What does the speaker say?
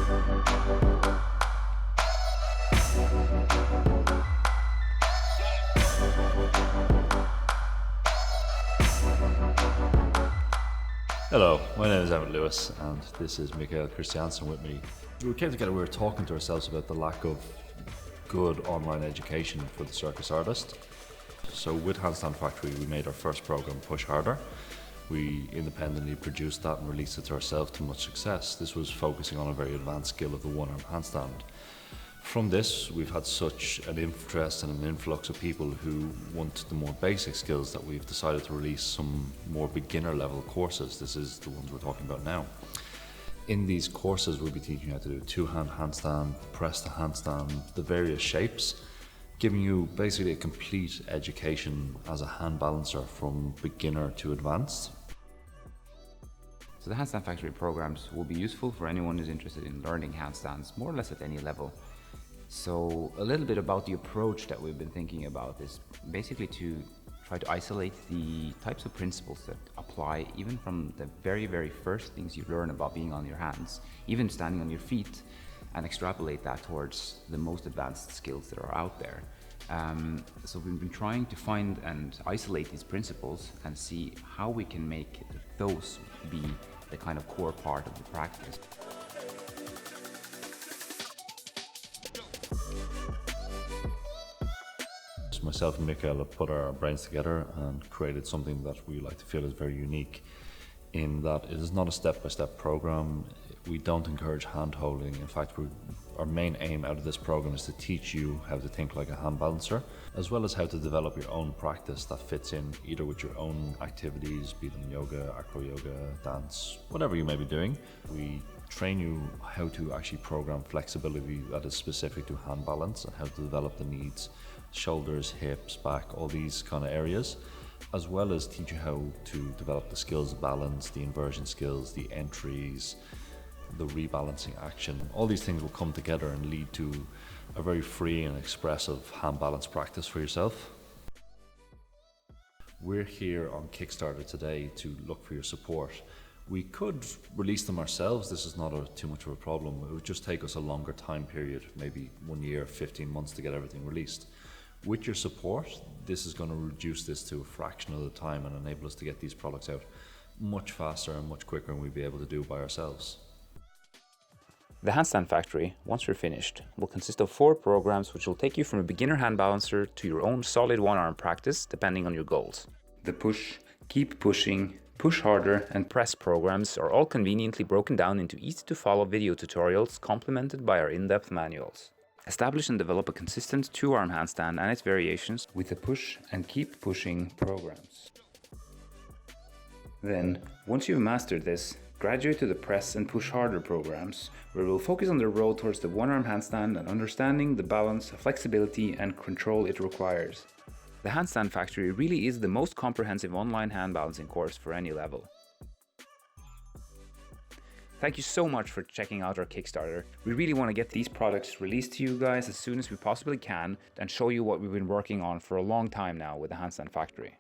Hello, my name is Emmet Lewis and this is Mikael Christiansen with me. We came together, we were talking to ourselves about the lack of good online education for the circus artist. So with Handstand Factory we made our first program, Push Harder. We independently produced that and released it to ourselves to much success. This was focusing on a very advanced skill of the one-arm handstand. From this, we've had such an interest and an influx of people who want the more basic skills that we've decided to release some more beginner level courses. This is the ones we're talking about now. In these courses, we'll be teaching you how to do two-hand handstand, press the handstand, the various shapes, giving you basically a complete education as a hand balancer from beginner to advanced. So the Handstand Factory programs will be useful for anyone who's interested in learning handstands, more or less at any level. So a little bit about the approach that we've been thinking about is basically to try to isolate the types of principles that apply even from the very, very first things you learn about being on your hands, even standing on your feet, and extrapolate that towards the most advanced skills that are out there. So we've been trying to find and isolate these principles and see how we can make those be the kind of core part of the practice. Myself and Mikael have put our brains together and created something that we like to feel is very unique in that it is not a step-by-step program. We don't encourage hand-holding. In fact, our main aim out of this program is to teach you how to think like a hand balancer, as well as how to develop your own practice that fits in either with your own activities, be them yoga, acro yoga, dance, whatever you may be doing. We train you how to actually program flexibility that is specific to hand balance and how to develop the needs, shoulders, hips, back, all these kind of areas, as well as teach you how to develop the skills of balance, the inversion skills, the entries, the rebalancing action. All these things will come together and lead to a very free and expressive hand balance practice for yourself. We're here on Kickstarter today to look for your support. We could release them ourselves. This is not too much of a problem. It would just take us a longer time period, maybe 1 year, 15 months to get everything released. With your support, this is going to reduce this to a fraction of the time and enable us to get these products out much faster and much quicker than we'd be able to do by ourselves. The Handstand Factory, once we're finished, will consist of 4 programs which will take you from a beginner hand balancer to your own solid one-arm practice depending on your goals. The push, keep pushing, push harder and press programs are all conveniently broken down into easy-to-follow video tutorials complemented by our in-depth manuals. Establish and develop a consistent two-arm handstand and its variations with the push and keep pushing programs. Then, once you've mastered this, graduate to the press and push harder programs, where we'll focus on the road towards the one-arm handstand and understanding the balance, flexibility and control it requires. The Handstand Factory really is the most comprehensive online hand balancing course for any level. Thank you so much for checking out our Kickstarter. We really want to get these products released to you guys as soon as we possibly can and show you what we've been working on for a long time now with the Handstand Factory.